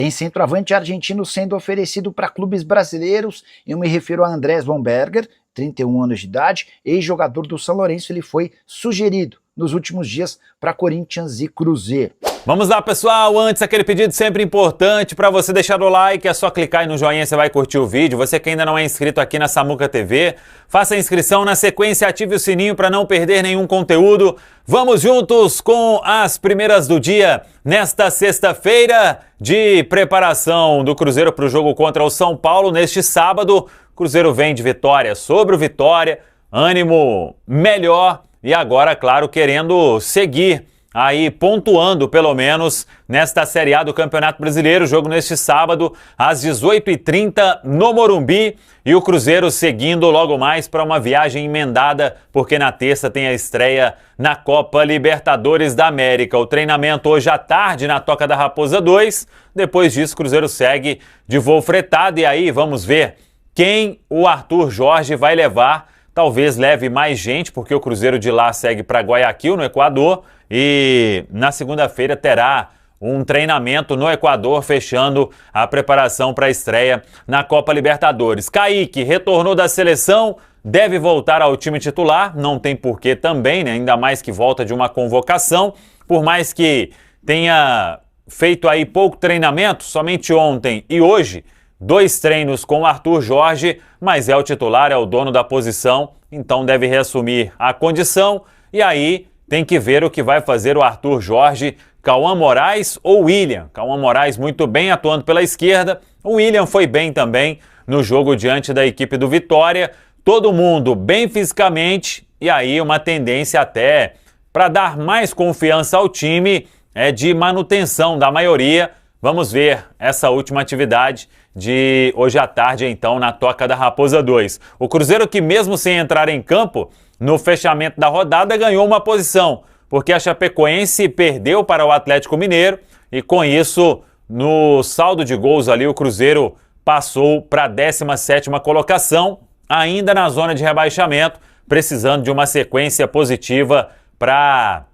Tem centroavante argentino sendo oferecido para clubes brasileiros. Eu me refiro a Andrés Bomberger, 31 anos de idade, ex-jogador do São Lourenço. Ele foi sugerido nos últimos dias para Corinthians e Cruzeiro. Vamos lá, pessoal, antes aquele pedido sempre importante para você deixar o like, é só clicar aí no joinha, você vai curtir o vídeo. Você que ainda não é inscrito aqui na Samuca TV, faça a inscrição, na sequência ative o sininho para não perder nenhum conteúdo. Vamos juntos com as primeiras do dia, nesta sexta-feira de preparação do Cruzeiro para o jogo contra o São Paulo. Neste sábado, o Cruzeiro vem de vitória sobre o Vitória, ânimo melhor e agora, claro, querendo seguir aí pontuando pelo menos nesta Série A do Campeonato Brasileiro. Jogo neste sábado às 18h30 no Morumbi e o Cruzeiro seguindo logo mais para uma viagem emendada, porque na terça tem a estreia na Copa Libertadores da América. O treinamento hoje à tarde na Toca da Raposa 2, depois disso o Cruzeiro segue de voo fretado e aí vamos ver quem o Arthur Jorge vai levar. Talvez leve mais gente, porque o Cruzeiro de lá segue para Guayaquil, no Equador, e na segunda-feira terá um treinamento no Equador, fechando a preparação para a estreia na Copa Libertadores. Kaique retornou da seleção, deve voltar ao time titular, não tem porquê também, né? Ainda mais que volta de uma convocação, por mais que tenha feito aí pouco treinamento, somente ontem e hoje, 2 treinos com o Arthur Jorge, mas é o titular, é o dono da posição, então deve reassumir a condição. E aí tem que ver o que vai fazer o Arthur Jorge, Cauã Moraes ou William. Cauã Moraes muito bem atuando pela esquerda, o William foi bem também no jogo diante da equipe do Vitória. Todo mundo bem fisicamente e aí uma tendência até para dar mais confiança ao time é de manutenção da maioria. Vamos ver essa última atividade de hoje à tarde, então, na Toca da Raposa 2. O Cruzeiro, que mesmo sem entrar em campo, no fechamento da rodada, ganhou uma posição, porque a Chapecoense perdeu para o Atlético Mineiro e, com isso, no saldo de gols ali, o Cruzeiro passou para a 17ª colocação, ainda na zona de rebaixamento, precisando de uma sequência positiva para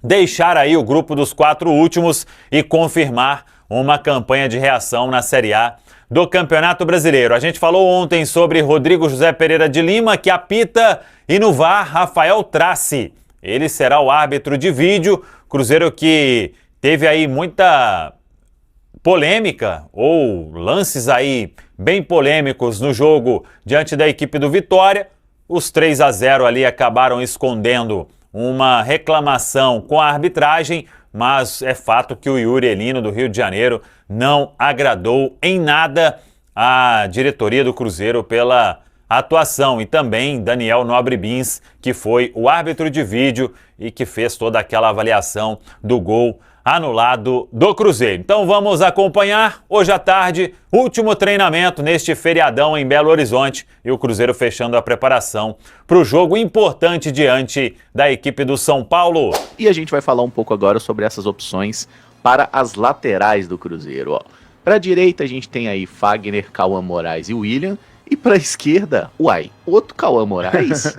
deixar aí o grupo dos 4 últimos e confirmar uma campanha de reação na Série A do Campeonato Brasileiro. A gente falou ontem sobre Rodrigo José Pereira de Lima, que apita, e no VAR, Rafael Trace. Ele será o árbitro de vídeo. Cruzeiro que teve aí muita polêmica, ou lances aí bem polêmicos no jogo diante da equipe do Vitória. Os 3-0 ali acabaram escondendo uma reclamação com a arbitragem, mas é fato que o Yuri Elino do Rio de Janeiro não agradou em nada a diretoria do Cruzeiro pela atuação e também Daniel Nobre Bins, que foi o árbitro de vídeo e que fez toda aquela avaliação do gol anulado do Cruzeiro. Então vamos acompanhar hoje à tarde, último treinamento neste feriadão em Belo Horizonte e o Cruzeiro fechando a preparação para o jogo importante diante da equipe do São Paulo. E a gente vai falar um pouco agora sobre essas opções para as laterais do Cruzeiro. Para a direita a gente tem aí Fagner, Cauã Moraes e William, e para a esquerda, outro Cauã Moraes.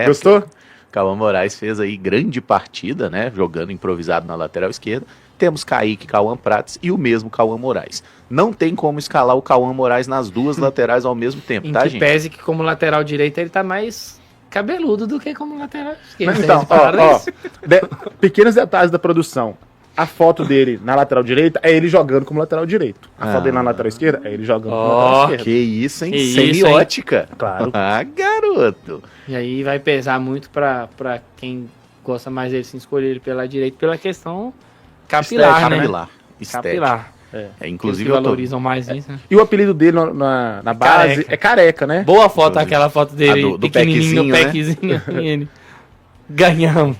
Gostou? Cauã Moraes fez aí grande partida, né? Jogando improvisado na lateral esquerda. Temos Kaique, Cauã Prates e o mesmo Cauã Moraes. Não tem como escalar o Cauã Moraes nas duas laterais ao mesmo tempo, tá, gente? Pese que como lateral direito ele tá mais cabeludo do que como lateral esquerdo. Mas então, pequenos detalhes da produção. A foto dele na lateral direita é ele jogando como lateral direito. A foto dele na lateral esquerda é ele jogando como lateral esquerda. Que isso, hein? Que Semiótica. isso, hein? Claro. Ah, garoto. E aí vai pesar muito pra quem gosta mais dele, se escolher ele pela direita, pela questão capilar, né? Capilar. Inclusive eles valorizam mais isso, né? E o apelido dele na base Careca. é Careca, né? Boa foto, aquela foto dele, do pequenininho, no packzinho, packzinho. Ganhamos.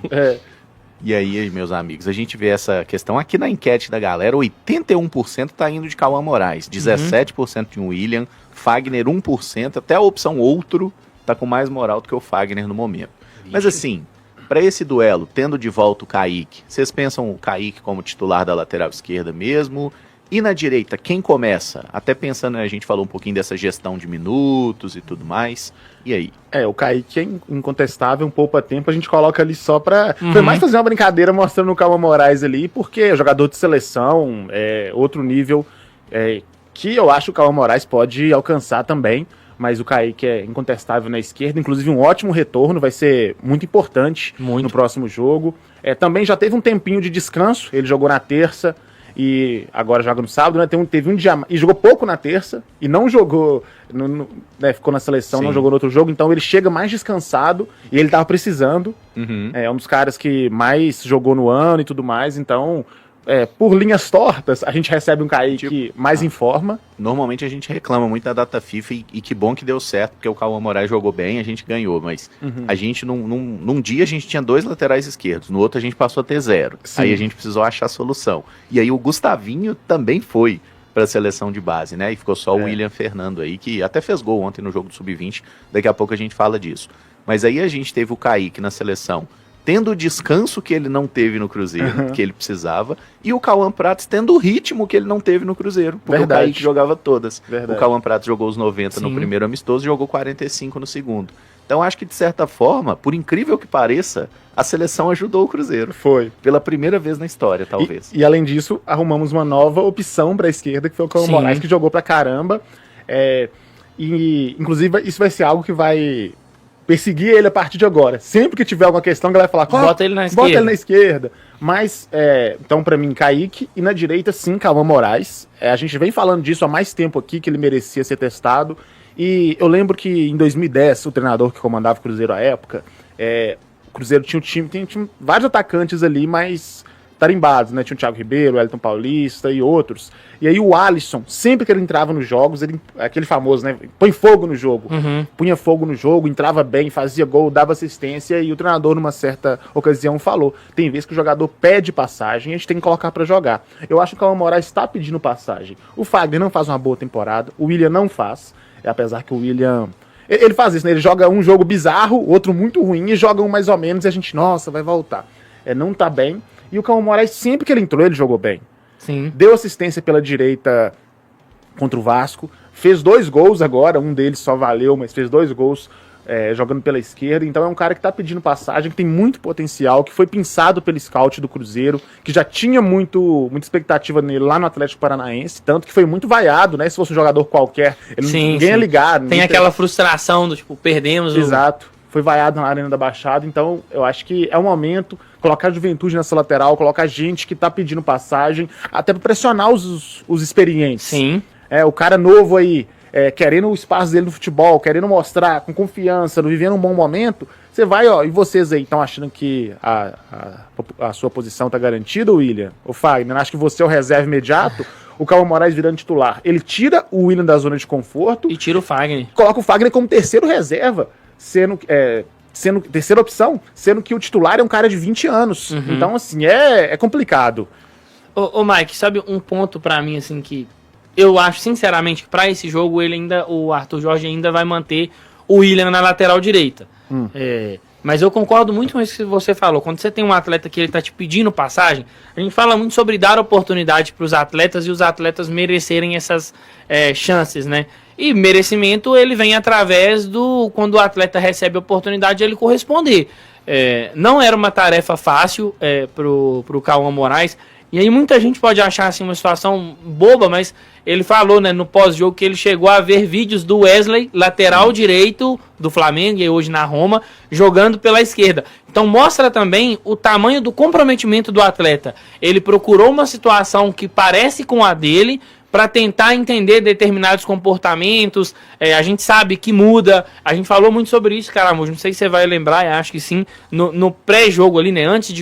E aí, meus amigos, a gente vê essa questão aqui na enquete da galera, 81% tá indo de Cauã Moraes, 17% de William, Fagner 1%, até a opção outro tá com mais moral do que o Fagner no momento. Mas assim, para esse duelo, tendo de volta o Kaique, vocês pensam o Kaique como titular da lateral esquerda mesmo? E na direita, quem começa? Até pensando, a gente falou um pouquinho dessa gestão de minutos e tudo mais. E aí? O Kaique é incontestável, um poupa-tempo, a gente coloca ali só pra... Foi mais fazer uma brincadeira mostrando o Cauã Moraes ali, porque é jogador de seleção, é outro nível que eu acho que o Cauã Moraes pode alcançar também, mas o Kaique é incontestável na esquerda, inclusive um ótimo retorno, vai ser muito importante no próximo jogo. Também já teve um tempinho de descanso, ele jogou na terça e agora joga no sábado, né? Teve um dia e jogou pouco na terça e não jogou, ficou na seleção, não jogou no outro jogo, então ele chega mais descansado e ele tava precisando. É um dos caras que mais jogou no ano e tudo mais, então por linhas tortas, a gente recebe um Kaique mais em forma. Normalmente a gente reclama muito da data FIFA e que bom que deu certo, porque o Cauã Moraes jogou bem, a gente ganhou, mas a gente, num dia a gente tinha 2 laterais esquerdos, no outro a gente passou a ter 0. Sim. Aí a gente precisou achar a solução. E aí o Gustavinho também foi para a seleção de base, né? E ficou só o William Fernando aí, que até fez gol ontem no jogo do Sub-20, daqui a pouco a gente fala disso. Mas aí a gente teve o Kaique na seleção, tendo o descanso que ele não teve no Cruzeiro, que ele precisava, e o Cauã Prates tendo o ritmo que ele não teve no Cruzeiro, porque o Kaique jogava todas. O Cauã Prates jogou os 90 no primeiro amistoso e jogou 45 no segundo. Então acho que, de certa forma, por incrível que pareça, a seleção ajudou o Cruzeiro. Foi. Pela primeira vez na história, talvez. E além disso, arrumamos uma nova opção para a esquerda, que foi o Cauã Moraes, que jogou pra caramba. E, inclusive, isso vai ser algo que vai perseguir ele a partir de agora. Sempre que tiver alguma questão, a galera vai falar, bota ele na esquerda. Mas, então, pra mim, Kaique, e na direita, sim, Cauã Moraes. A gente vem falando disso há mais tempo aqui, que ele merecia ser testado. E eu lembro que em 2010, o treinador que comandava o Cruzeiro à época, o Cruzeiro tinha tinha vários atacantes ali, mas tarimbados, né? Tinha o Thiago Ribeiro, o Wellington Paulista e outros. E aí o Alisson, sempre que ele entrava nos jogos, aquele famoso, né? Põe fogo no jogo. Punha fogo no jogo, entrava bem, fazia gol, dava assistência, e o treinador, numa certa ocasião, falou: tem vezes que o jogador pede passagem, a gente tem que colocar pra jogar. Eu acho que o Cauã Moraes está pedindo passagem. O Fagner não faz uma boa temporada, o William não faz, apesar que o William... Ele faz isso, né? Ele joga um jogo bizarro, outro muito ruim, e joga um mais ou menos, e a gente, nossa, vai voltar. Não tá bem. E o Cauã Moraes, sempre que ele entrou, ele jogou bem. Sim. Deu assistência pela direita contra o Vasco. Fez 2 gols agora, um deles só valeu, mas fez 2 gols jogando pela esquerda. Então é um cara que tá pedindo passagem, que tem muito potencial, que foi pensado pelo scout do Cruzeiro, que já tinha muita expectativa nele lá no Atlético Paranaense, tanto que foi muito vaiado, né? Se fosse um jogador qualquer, ninguém ia ligar. Tem aquela frustração do tipo, perdemos. Exato. Foi vaiado na Arena da Baixada, então eu acho que é o momento colocar a juventude nessa lateral, colocar gente que tá pedindo passagem, até para pressionar os experientes. Sim. O cara novo aí, querendo o espaço dele no futebol, querendo mostrar com confiança, vivendo um bom momento, você vai, e vocês aí estão achando que a sua posição tá garantida, William? O Fagner, acho que você é o reserva imediato, o Cauã Moraes virando titular. Ele tira o William da zona de conforto e tira o Fagner. Coloca o Fagner como terceiro reserva, sendo terceira opção, sendo que o titular é um cara de 20 anos. Então, assim, é complicado. Ô Mike, sabe um ponto pra mim, assim, que eu acho, sinceramente, que pra esse jogo, o Arthur Jorge ainda vai manter o William na lateral direita. Mas eu concordo muito com isso que você falou. Quando você tem um atleta que ele tá te pedindo passagem, a gente fala muito sobre dar oportunidade pros atletas e os atletas merecerem essas chances, né? E merecimento, ele vem através quando o atleta recebe a oportunidade, ele corresponder. Não era uma tarefa fácil pro Cauã Moraes. E aí muita gente pode achar assim uma situação boba, mas ele falou, né, no pós-jogo que ele chegou a ver vídeos do Wesley, lateral direito do Flamengo e hoje na Roma, jogando pela esquerda. Então mostra também o tamanho do comprometimento do atleta. Ele procurou uma situação que parece com a dele, para tentar entender determinados comportamentos. A gente sabe que muda. A gente falou muito sobre isso, Caramujo. Não sei se você vai lembrar, acho que sim, no pré-jogo ali, né, antes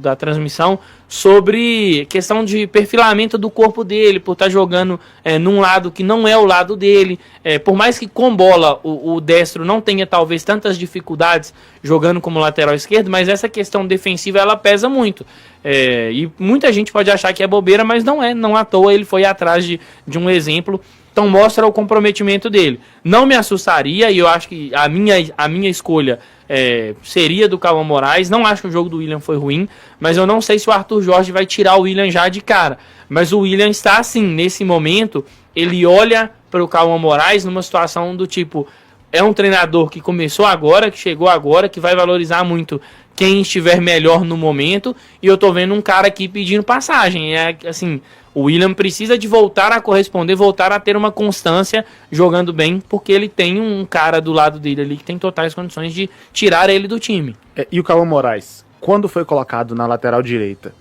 da transmissão, sobre questão de perfilamento do corpo dele, por estar jogando num lado que não é o lado dele. Por mais que com bola o destro não tenha talvez tantas dificuldades jogando como lateral esquerdo, mas essa questão defensiva ela pesa muito. E muita gente pode achar que é bobeira, mas não é. Não à toa ele foi atrás de um exemplo. Então mostra o comprometimento dele. Não me assustaria, e eu acho que a minha escolha seria do Cauã Moraes. Não acho que o jogo do William foi ruim, mas eu não sei se o Arthur Jorge vai tirar o William já de cara. Mas o William está assim, nesse momento, ele olha para o Cauã Moraes numa situação do tipo, é um treinador que começou agora, que chegou agora, que vai valorizar muito quem estiver melhor no momento, e eu tô vendo um cara aqui pedindo passagem. É assim, o William precisa de voltar a corresponder, voltar a ter uma constância jogando bem, porque ele tem um cara do lado dele ali que tem totais condições de tirar ele do time. E o Cauã Moraes, quando foi colocado na lateral direita,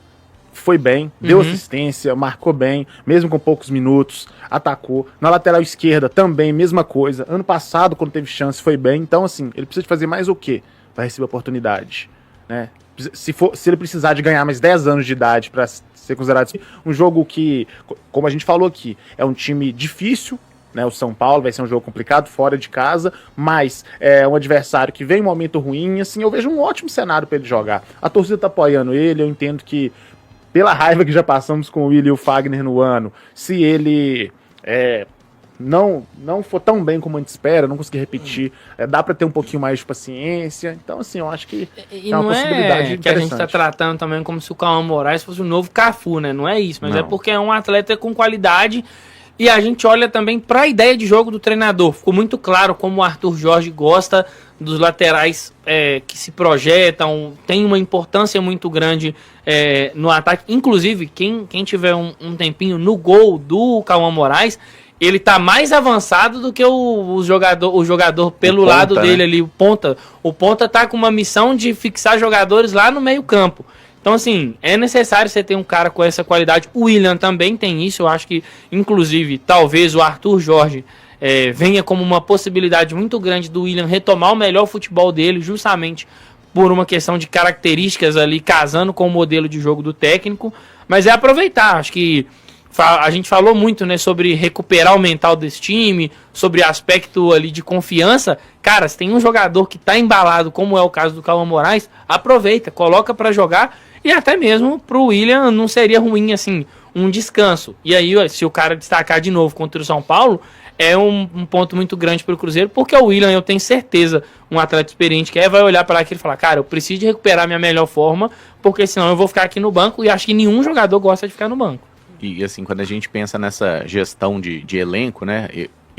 foi bem, deu assistência, marcou bem, mesmo com poucos minutos, atacou. Na lateral esquerda também, mesma coisa. Ano passado, quando teve chance, foi bem. Então, assim, ele precisa de fazer mais o quê para receber oportunidade, né? Se ele precisar de ganhar mais 10 anos de idade para ser considerado um jogo que, como a gente falou aqui, é um time difícil, né? O São Paulo vai ser um jogo complicado, fora de casa, mas é um adversário que vem em um momento ruim, assim, eu vejo um ótimo cenário para ele jogar. A torcida tá apoiando ele, eu entendo que pela raiva que já passamos com o Willian e o Fagner no ano, se ele não for tão bem como a gente espera, não conseguir repetir, dá pra ter um pouquinho mais de paciência. Então, assim, eu acho que é uma possibilidade que a gente tá tratando também como se o Cauã Moraes fosse o novo Cafu, né? Não é isso, mas é porque é um atleta com qualidade. E a gente olha também para a ideia de jogo do treinador. Ficou muito claro como o Arthur Jorge gosta dos laterais que se projetam, tem uma importância muito grande no ataque. Inclusive, quem tiver um tempinho no gol do Cauã Moraes, ele tá mais avançado do que o jogador pelo lado dele ali, o ponta. O ponta tá com uma missão de fixar jogadores lá no meio campo. Então, assim, é necessário você ter um cara com essa qualidade. O Willian também tem isso. Eu acho que, inclusive, talvez o Arthur Jorge venha como uma possibilidade muito grande do Willian retomar o melhor futebol dele, justamente por uma questão de características ali, casando com o modelo de jogo do técnico. Mas é aproveitar. Acho que a gente falou muito, né, sobre recuperar o mental desse time, sobre aspecto ali de confiança. Cara, se tem um jogador que tá embalado, como é o caso do Cauã Moraes, aproveita, coloca pra jogar. E até mesmo pro Willian não seria ruim, assim, um descanso. E aí, se o cara destacar de novo contra o São Paulo, é um ponto muito grande pro Cruzeiro, porque o Willian, eu tenho certeza, um atleta experiente que vai olhar para aquilo e falar, cara, eu preciso de recuperar minha melhor forma, porque senão eu vou ficar aqui no banco, e acho que nenhum jogador gosta de ficar no banco. E assim, quando a gente pensa nessa gestão de elenco, né,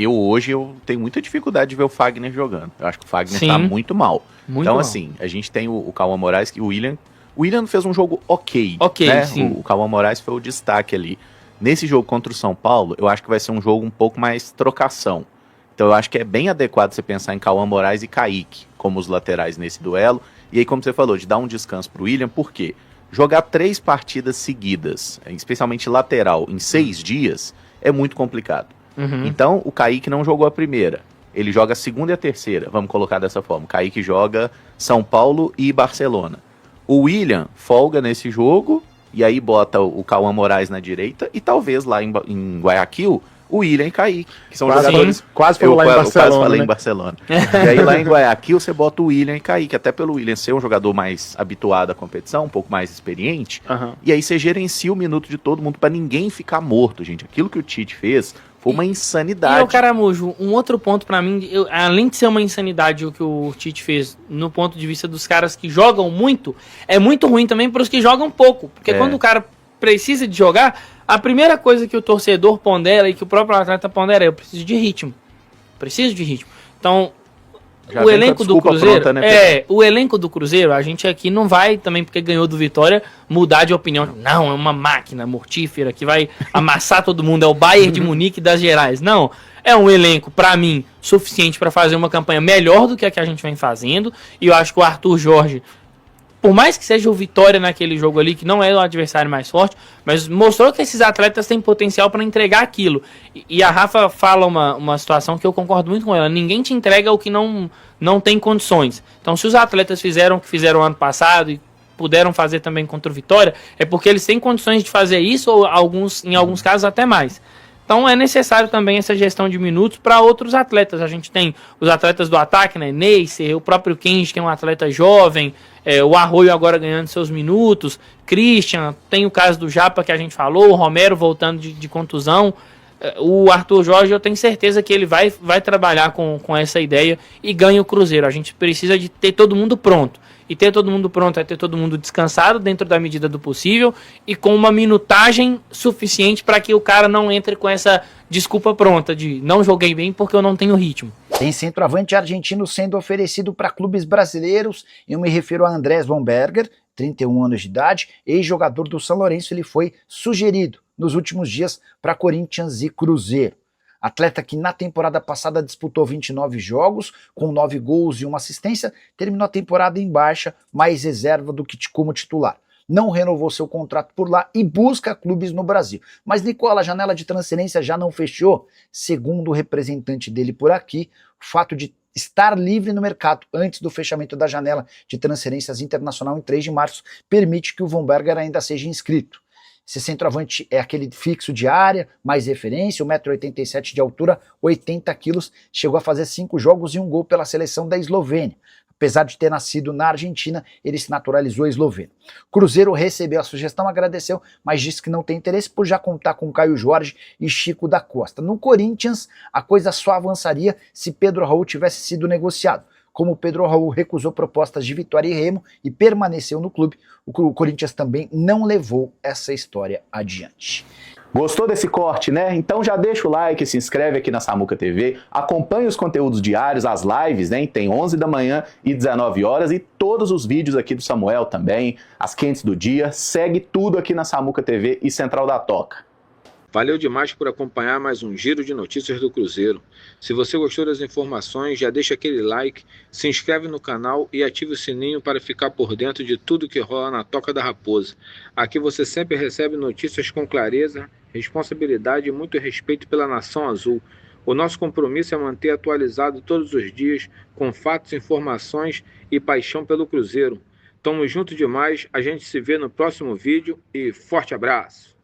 hoje eu tenho muita dificuldade de ver o Fagner jogando. Eu acho que o Fagner tá muito mal. Então, assim, a gente tem o Cauã Moraes, que o Willian fez um jogo ok, né? Sim. O Cauã Moraes foi o destaque ali. Nesse jogo contra o São Paulo, eu acho que vai ser um jogo um pouco mais trocação. Então eu acho que é bem adequado você pensar em Cauã Moraes e Kaique como os laterais nesse duelo. E aí, como você falou, de dar um descanso pro Willian, por quê? Jogar 3 partidas seguidas, especialmente lateral, em 6 dias, é muito complicado. Então, o Kaique não jogou a primeira. Ele joga a segunda e a terceira, vamos colocar dessa forma. O Kaique joga São Paulo e Barcelona. O Willian folga nesse jogo, e aí bota o Cauã Moraes na direita, e talvez lá em Guayaquil, o Willian e Kaique, que são jogadores... Quase falou lá em Barcelona. Eu quase falei em Barcelona. E aí lá em Guayaquil você bota o Willian e Kaique, até pelo Willian ser um jogador mais habituado à competição, um pouco mais experiente, e aí você gerencia o minuto de todo mundo pra ninguém ficar morto, gente. Aquilo que o Tite fez foi uma insanidade. E, Caramujo, um outro ponto pra mim, além de ser uma insanidade o que o Tite fez no ponto de vista dos caras que jogam muito, é muito ruim também pros que jogam pouco, porque quando o cara precisa de jogar, a primeira coisa que o torcedor pondera e que o próprio atleta pondera é: eu preciso de ritmo. Então, Já o elenco do Cruzeiro, pronta, né, o elenco do Cruzeiro, a gente aqui não vai também, porque ganhou do Vitória, mudar de opinião. Não, é uma máquina mortífera que vai amassar todo mundo, é o Bayern de Munique das Gerais. Não, é um elenco, pra mim, suficiente pra fazer uma campanha melhor do que a gente vem fazendo, e eu acho que o Arthur Jorge, por mais que seja o Vitória naquele jogo ali, que não é o adversário mais forte, mas mostrou que esses atletas têm potencial para entregar aquilo. E a Rafa fala uma situação que eu concordo muito com ela: ninguém te entrega o que não tem condições. Então, se os atletas fizeram o que fizeram ano passado e puderam fazer também contra o Vitória, é porque eles têm condições de fazer isso, ou em alguns casos até mais. Então é necessário também essa gestão de minutos para outros atletas. A gente tem os atletas do ataque, né? Neisser, o próprio Kenji, que é um atleta jovem, o Arroio agora ganhando seus minutos, Christian, tem o caso do Japa que a gente falou, o Romero voltando de contusão. O Arthur Jorge, eu tenho certeza que ele vai trabalhar com essa ideia e ganha o Cruzeiro. A gente precisa de ter todo mundo pronto. E ter todo mundo pronto é ter todo mundo descansado dentro da medida do possível e com uma minutagem suficiente para que o cara não entre com essa desculpa pronta de não joguei bem porque eu não tenho ritmo. Tem centroavante argentino sendo oferecido para clubes brasileiros. Eu me refiro a Andrés Bomberger, 31 anos de idade, ex-jogador do São Lourenço. Ele foi sugerido nos últimos dias para Corinthians e Cruzeiro. Atleta que na temporada passada disputou 29 jogos, com 9 gols e 1 assistência, terminou a temporada em baixa, mais reserva do que como titular. Não renovou seu contrato por lá e busca clubes no Brasil. Mas, Nicola, a janela de transferência já não fechou? Segundo o representante dele por aqui, o fato de estar livre no mercado antes do fechamento da janela de transferências internacional em 3 de março permite que o Bomberger ainda seja inscrito. Esse centroavante é aquele fixo de área, mais referência, 1,87 m de altura, 80 quilos, chegou a fazer 5 jogos e 1 gol pela seleção da Eslovênia. Apesar de ter nascido na Argentina, ele se naturalizou esloveno. Cruzeiro recebeu a sugestão, agradeceu, mas disse que não tem interesse por já contar com Caio Jorge e Chico da Costa. No Corinthians, a coisa só avançaria se Pedro Raul tivesse sido negociado. Como Pedro Raul recusou propostas de Vitória e Remo e permaneceu no clube, o Corinthians também não levou essa história adiante. Gostou desse corte, né? Então já deixa o like, se inscreve aqui na Samuca TV, acompanha os conteúdos diários, as lives, né? Tem 11 da manhã e 19 horas e todos os vídeos aqui do Samuel também, as quentes do dia. Segue tudo aqui na Samuca TV e Central da Toca. Valeu demais por acompanhar mais um giro de notícias do Cruzeiro. Se você gostou das informações, já deixa aquele like, se inscreve no canal e ative o sininho para ficar por dentro de tudo que rola na Toca da Raposa. Aqui você sempre recebe notícias com clareza, responsabilidade e muito respeito pela Nação Azul. O nosso compromisso é manter atualizado todos os dias, com fatos, informações e paixão pelo Cruzeiro. Tamo junto demais, a gente se vê no próximo vídeo e forte abraço!